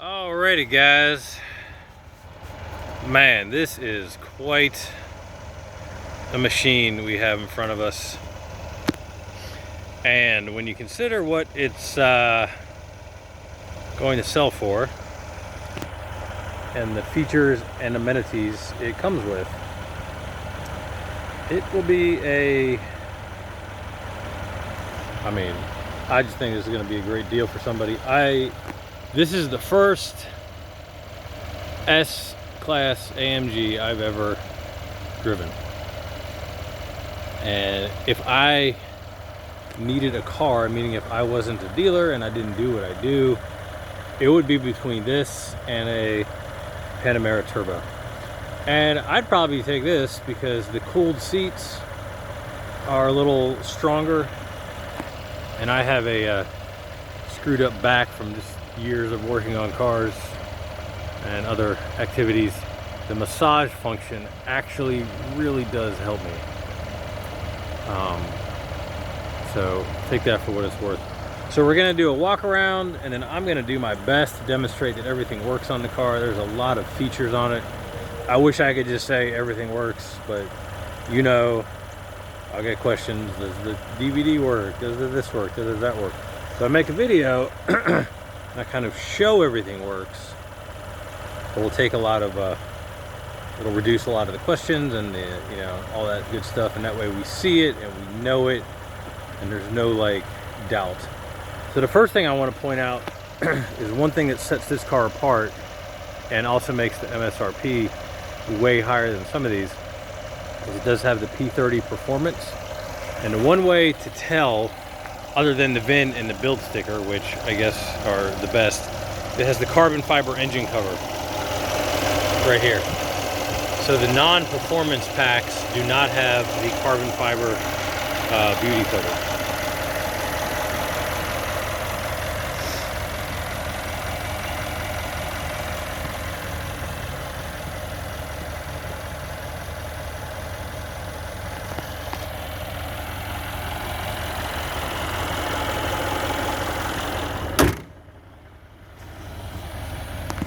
Alrighty guys, man, this is quite a machine we have in front of us, and when you consider what it's going to sell for and the features and amenities it comes with, it will be I just think this is going to be a great deal for somebody. This is the first S-Class AMG I've ever driven. And if I needed a car, meaning if I wasn't a dealer and I didn't do what I do, it would be between this and a Panamera Turbo. And I'd probably take this because the cooled seats are a little stronger, and I have a screwed up back from just years of working on cars and other activities. The massage function actually really does help me. So take that for what it's worth. So we're gonna do a walk around, and then I'm gonna do my best to demonstrate that everything works on the car. There's a lot of features on it. I wish I could just say everything works, but you know, I'll get questions. Does the DVD work? Does this work? Does that work? So I make a video and I kind of show everything works. It will take a lot of, it'll reduce a lot of the questions and you know, all that good stuff. And that way we see it and we know it, and there's no like doubt. So the first thing I want to point out is one thing that sets this car apart and also makes the MSRP way higher than some of these. It does have the P30 performance, and the one way to tell, other than the VIN and the build sticker, which I guess are the best, it has the carbon fiber engine cover right here. So the non-performance packs do not have the carbon fiber beauty cover.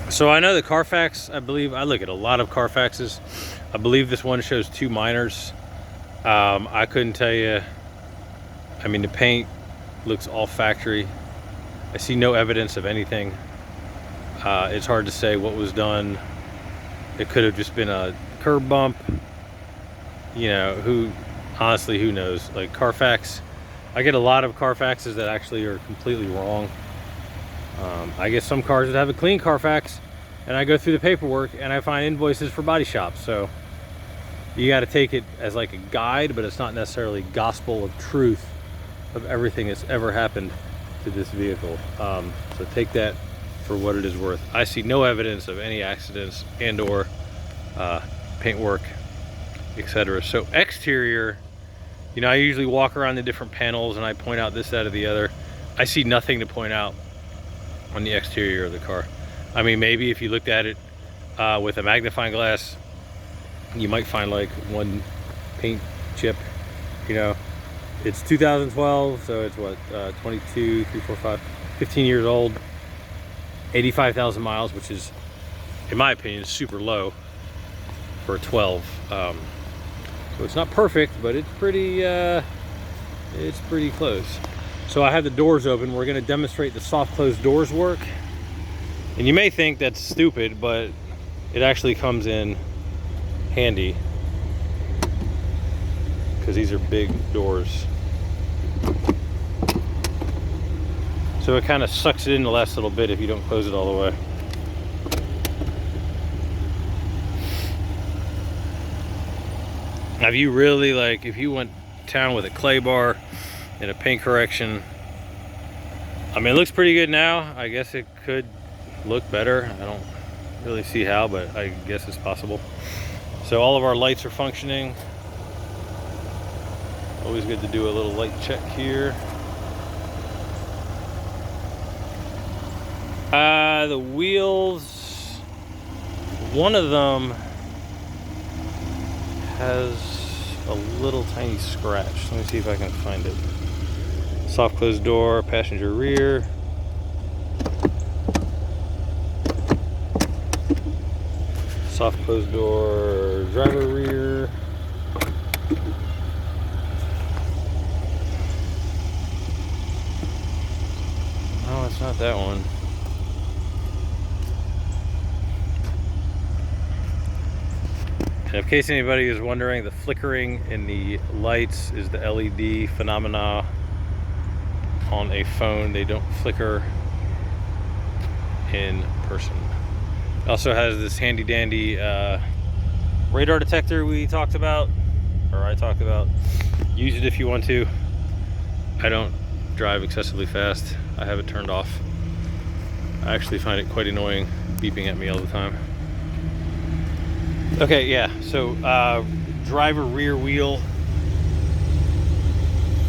So I know the Carfax, I believe, I look at a lot of Carfaxes. I believe this one shows 2 minors. I couldn't tell you. I mean, the paint looks all factory. I see no evidence of anything. It's hard to say what was done. It could have just been a curb bump. You know, honestly, who knows? Like Carfax, I get a lot of Carfaxes that actually are completely wrong. I get some cars that have a clean Carfax, and I go through the paperwork and I find invoices for body shops. So you got to take it as like a guide, but it's not necessarily gospel of truth of everything that's ever happened to this vehicle. So take that for what it is worth. I see no evidence of any accidents and or paintwork, etc. So exterior, you know, I usually walk around the different panels and I point out this, that, or the other. I see nothing to point out on the exterior of the car. I mean, maybe if you looked at it with a magnifying glass, you might find like one paint chip. You know, it's 2012, so it's what, 22, 3, 4, 5, 15 years old, 85,000 miles, which is, in my opinion, super low for a 12. So it's not perfect, but it's pretty close. So I have the doors open. We're going to demonstrate the soft closed doors work. And you may think that's stupid, but it actually comes in handy because these are big doors. So it kind of sucks it in the last little bit if you don't close it all the way. Now, if you really like, if you went to town with a clay bar and a paint correction, I mean, it looks pretty good now. I guess it could look better. I don't really see how, but I guess it's possible. So all of our lights are functioning. Always good to do a little light check here. The wheels, one of them has a little tiny scratch. Let me see if I can find it. Soft closed door, passenger rear. Soft closed door, driver rear. No, it's not that one. And in case anybody is wondering, the flickering in the lights is the LED phenomena on a phone. They don't flicker in person. It also has this handy dandy radar detector we talked about, or I talked about. Use it if you want to. I don't drive excessively fast. I have it turned off. I actually find it quite annoying beeping at me all the time. Okay, yeah, so driver rear wheel.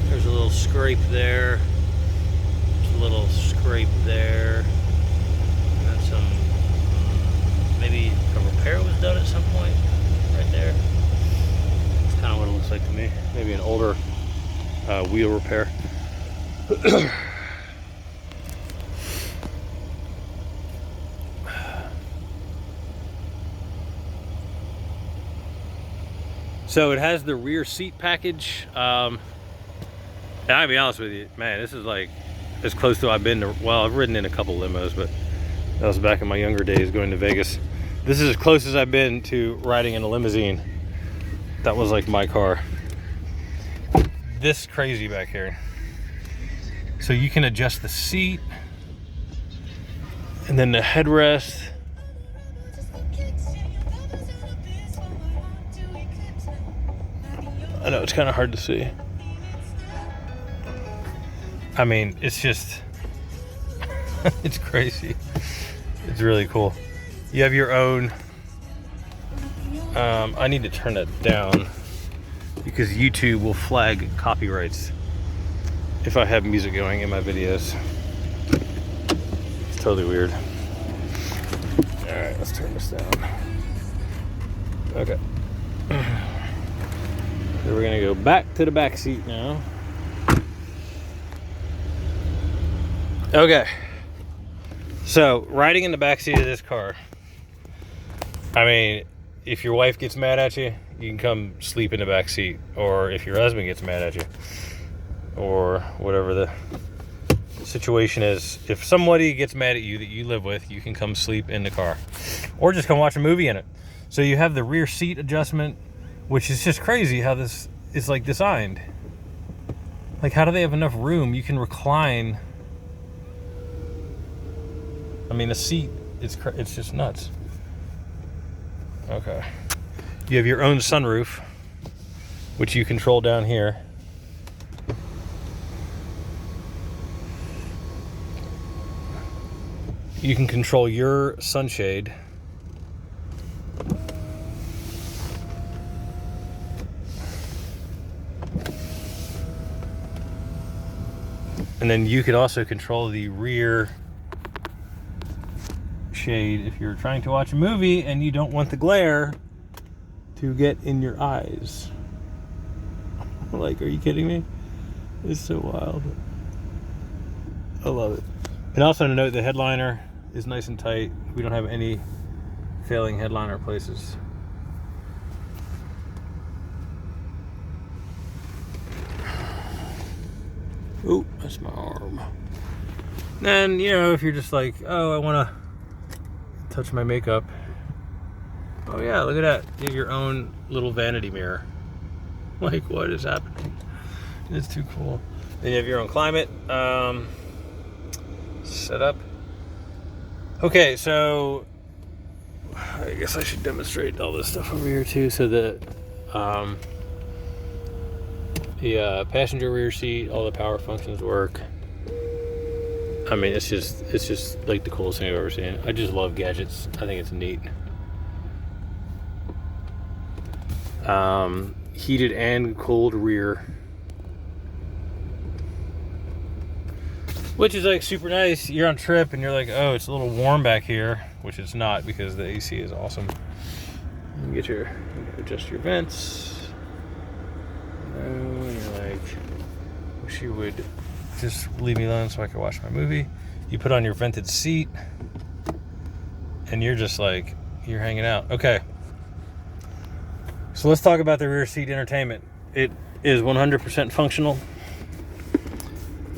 There's a little scrape there. There's a little scrape there. And some, maybe a repair was done at some point right there. That's kind of what it looks like to me. Maybe an older wheel repair. So it has the rear seat package. And I'll be honest with you, man, this is like as close to I've been to, well, I've ridden in a couple limos, but that was back in my younger days going to Vegas. This is as close as I've been to riding in a limousine. That was like my car. This crazy back here. So you can adjust the seat and then the headrest. I know it's kind of hard to see. I mean, it's just, it's crazy. It's really cool. You have your own, I need to turn that down because YouTube will flag copyrights if I have music going in my videos. It's totally weird. All right, let's turn this down. Okay. So we're gonna go back to the back seat now. Okay. So riding in the back seat of this car, I mean, if your wife gets mad at you, you can come sleep in the back seat, or if your husband gets mad at you, or whatever the situation is. If somebody gets mad at you that you live with, you can come sleep in the car, or just come watch a movie in it. So you have the rear seat adjustment, which is just crazy how this is like designed. Like, how do they have enough room? You can recline. I mean, a seat, it's just nuts. Okay. You have your own sunroof, which you control down here. You can control your sunshade. And then you can also control the rear shade if you're trying to watch a movie and you don't want the glare to get in your eyes. Like, are you kidding me? It's so wild. I love it. And also to note, the headliner is nice and tight. We don't have any failing headliner places. Ooh, that's my arm. Then, you know, if you're just like, oh, I want to touch my makeup. Oh yeah, look at that. You have your own little vanity mirror. Like, what is happening? It's too cool. Then you have your own climate setup. Okay, so I guess I should demonstrate all this stuff over here too. So the passenger rear seat, all the power functions work. I mean, it's just like the coolest thing I've ever seen. I just love gadgets. I think it's neat. Heated and cooled rear, which is like super nice. You're on a trip and you're like, oh, it's a little warm back here, which it's not because the AC is awesome. You adjust your vents. And you're like, wish you would just leave me alone so I could watch my movie. You put on your vented seat and you're just like, you're hanging out. Okay. So let's talk about the rear seat entertainment. It is 100% functional.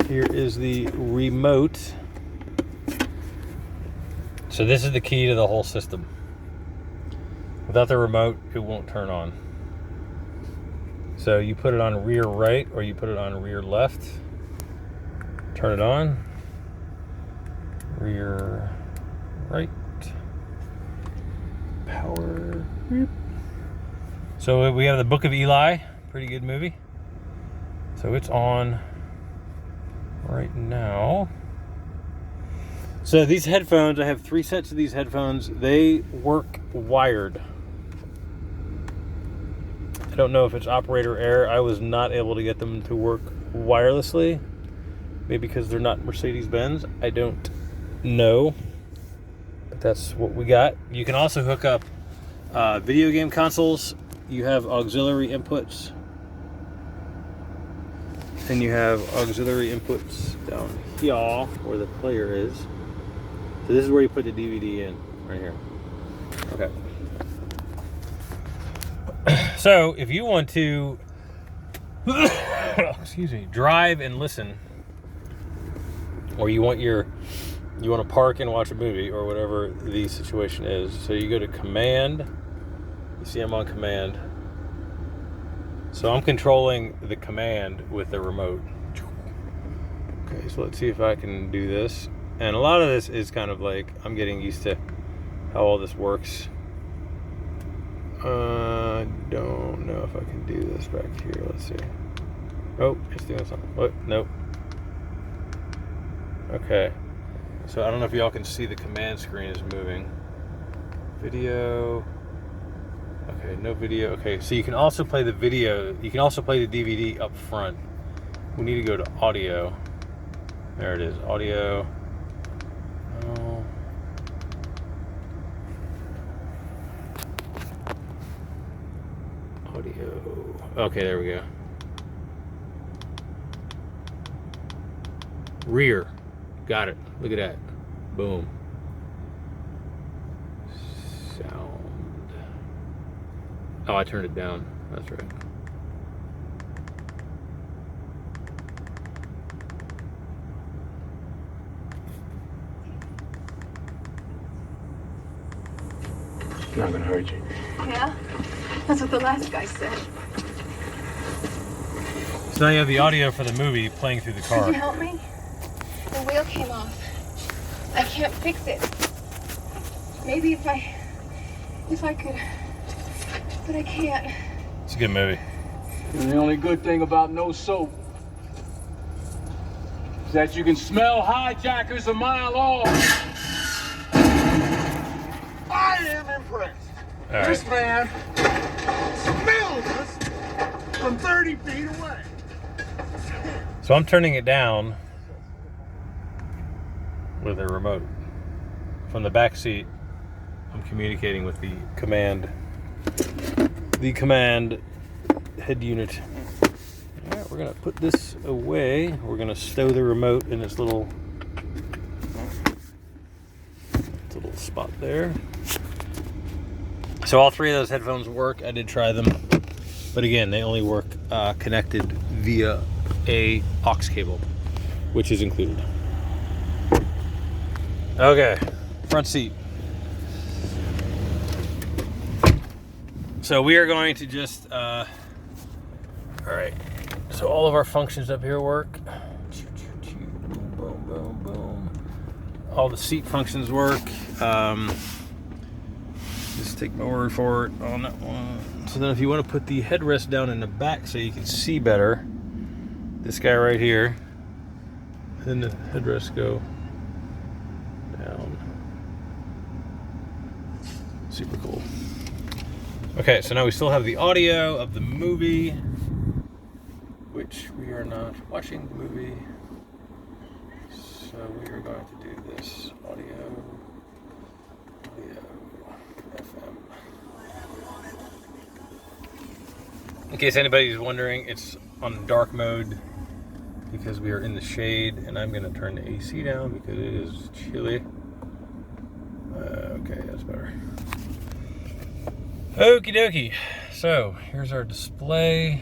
Here is the remote. So this is the key to the whole system. Without the remote, it won't turn on. So you put it on rear right or you put it on rear left. Turn it on. Rear right. Power. So we have the Book of Eli. Pretty good movie. So it's on right now. So these headphones, I have 3 sets of these headphones. They work wired. I don't know if it's operator error. I was not able to get them to work wirelessly. Maybe because they're not Mercedes-Benz. I don't know. But that's what we got. You can also hook up video game consoles. You have auxiliary inputs. And you have auxiliary inputs down here where the player is. So this is where you put the DVD in, right here. Okay. So if you want to, excuse me, drive and listen, or you want to park and watch a movie or whatever the situation is. So you go to command. You see I'm on command. So I'm controlling the command with the remote. Okay, so let's see if I can do this. And a lot of this is kind of like, I'm getting used to how all this works. I don't know if I can do this back here. Let's see. Oh, it's doing something. What? Nope. Okay. So I don't know if y'all can see the command screen is moving. Video. Okay, no video. Okay, so you can also play the video. You can also play the DVD up front. We need to go to audio. There it is, audio. Oh. Audio. Okay, there we go. Rear. Got it. Look at that. Boom. Sound. Oh, I turned it down. That's right. Not gonna hurt you. Yeah? That's what the last guy said. So now you have the audio for the movie playing through the car. Could you help me? The wheel came off. I can't fix it. Maybe if I could, but I can't. It's a good movie. And the only good thing about no soap is that you can smell hijackers a mile off. I am impressed. All This right. man smells us from 30 feet away. So I'm turning it down with a remote. From the back seat, I'm communicating with the command head unit. All right, we're gonna put this away. We're gonna stow the remote in this little spot there. So all 3 of those headphones work. I did try them, but again, they only work connected via a aux cable, which is included. Okay, front seat. So we are going to just, all right. So all of our functions up here work. Boom, boom, boom, boom. All the seat functions work. Just take my word for it on that one. So then if you want to put the headrest down in the back so you can see better, this guy right here, then the headrest go down. Super cool. Okay, so now we still have the audio of the movie, which we are not watching the movie. So we are going to do this audio, FM. In case anybody's wondering, it's on dark mode because we are in the shade, and I'm going to turn the AC down because it is chilly. Okay, that's better. Okie dokie. So here's our display.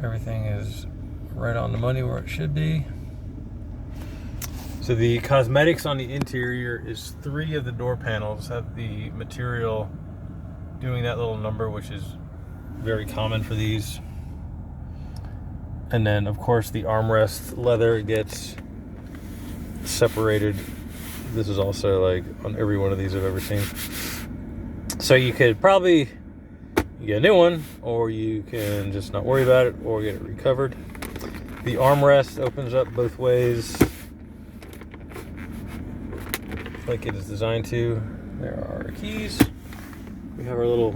Everything is right on the money where it should be. So the cosmetics on the interior is 3 of the door panels have the material doing that little number, which is very common for these. And then of course the armrest leather gets separated. This is also like on every one of these I've ever seen. So you could probably get a new one, or you can just not worry about it or get it recovered. The armrest opens up both ways like it is designed to. There are our keys. We have our little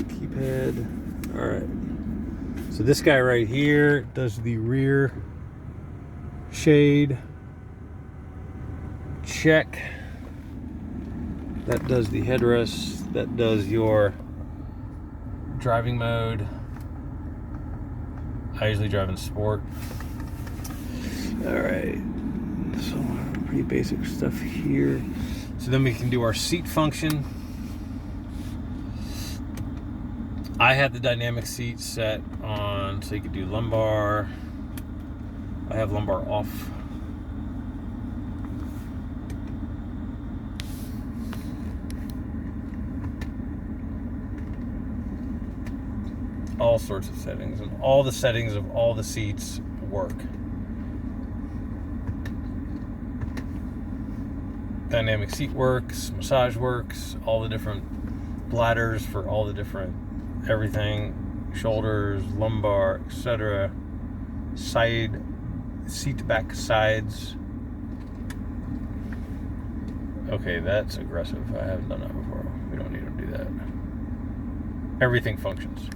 keypad. All right. So this guy right here does the rear shade. Check. That does the headrest. That does your driving mode. I usually drive in sport. All right. So pretty basic stuff here. So then we can do our seat function. I had the dynamic seat set on so you could do lumbar. I have lumbar off. All sorts of settings, and all the settings of all the seats work. Dynamic seat works, massage works, all the different bladders for all the different everything, shoulders, lumbar, etc. Side seat back sides. Okay, that's aggressive. I haven't done that before. We don't need to do that. Everything functions.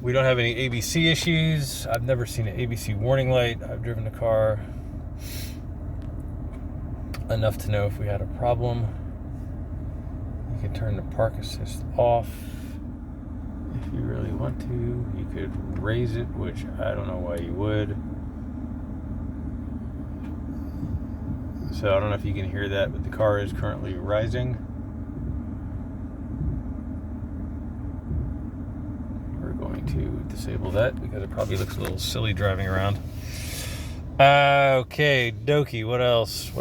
We don't have any ABC issues. I've never seen an ABC warning light. I've driven the car enough to know if we had a problem. You can turn the park assist off if you really want to. You could raise it, which I don't know why you would. So I don't know if you can hear that, but the car is currently rising. To disable that because it probably looks a little silly driving around. Okay, dokie. What else?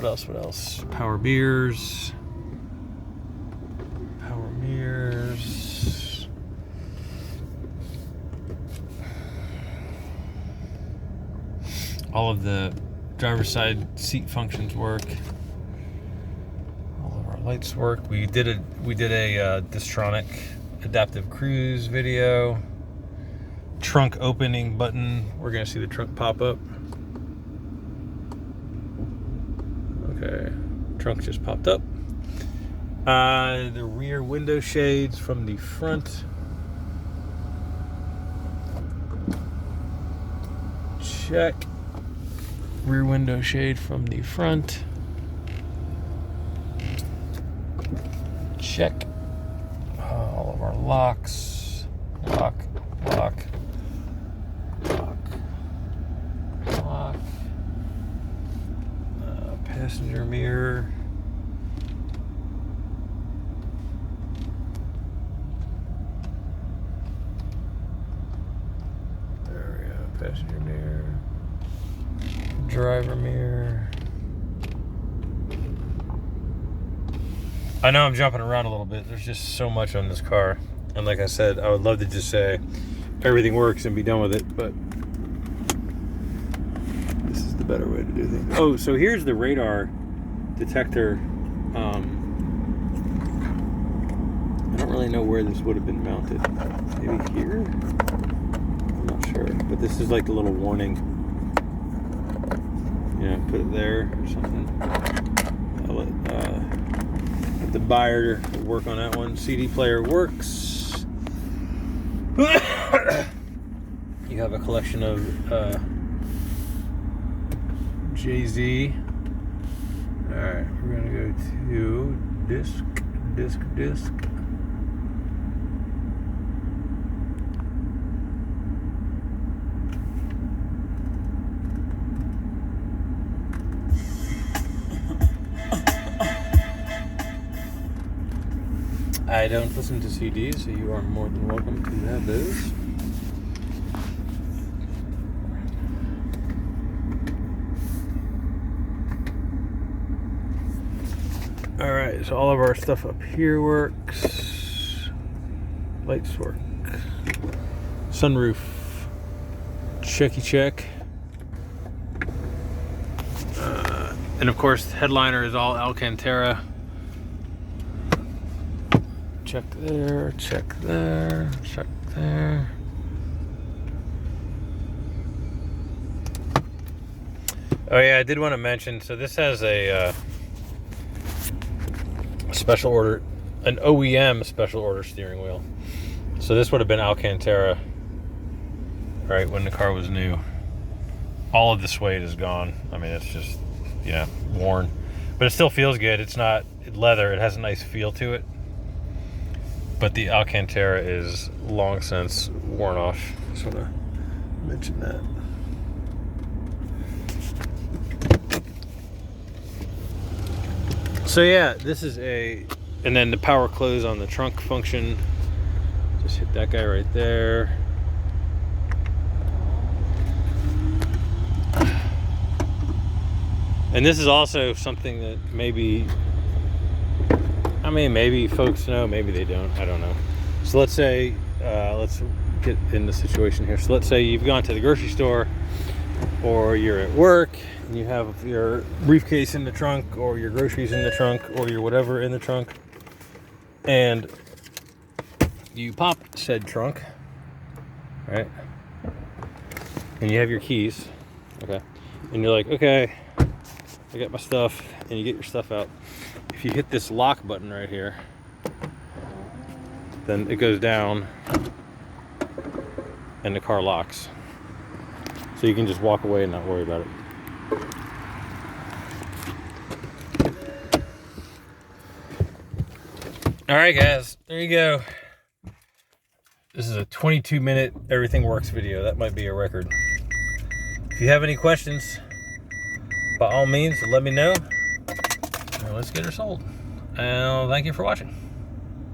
Power mirrors. All of the driver's side seat functions work. All of our lights work. We did a Distronic adaptive cruise video. Trunk opening button. We're gonna see the trunk pop up. Okay, trunk just popped up. The rear window shades from the front. Check. Rear window shade from the front. Check. All of our locks. Lock. Passenger mirror. There we go. Passenger mirror. Driver mirror. I know I'm jumping around a little bit. There's just so much on this car. And like I said, I would love to just say everything works and be done with it, but this is the better way to do things. Oh, so here's the radar detector. I don't really know where this would have been mounted. Maybe here? I'm not sure. But this is like the little warning. You know, put it there or something. I'll let the buyer work on that one. CD player works. You have a collection of Jay-Z. Alright, we're gonna go to disc. I don't listen to CDs, so you are more than welcome to have those. Alright, so all of our stuff up here works. Lights work. Sunroof. Checky check. And of course, the headliner is all Alcantara. Check there, check there, check there. Oh yeah, I did want to mention, so this has a special order, an OEM special order steering wheel. So this would have been Alcantara, right, when the car was new. All of the suede is gone. I mean, it's just, yeah, worn. But it still feels good. It's not leather. It has a nice feel to it. But the Alcantara is long since worn off. Just want to mention that. So yeah, this is and then the power close on the trunk function. Just hit that guy right there. And this is also something that maybe folks know, maybe they don't, I don't know. So let's say, let's get in the situation here. So let's say you've gone to the grocery store, or you're at work, and you have your briefcase in the trunk, or your groceries in the trunk, or your whatever in the trunk, and you pop said trunk, right? And you have your keys, okay? And you're like, okay, I got my stuff, and you get your stuff out. If you hit this lock button right here, then it goes down and the car locks. So you can just walk away and not worry about it. All right, guys, there you go. This is a 22-minute everything works video. That might be a record. If you have any questions, by all means, let me know. Let's get her sold. And thank you for watching.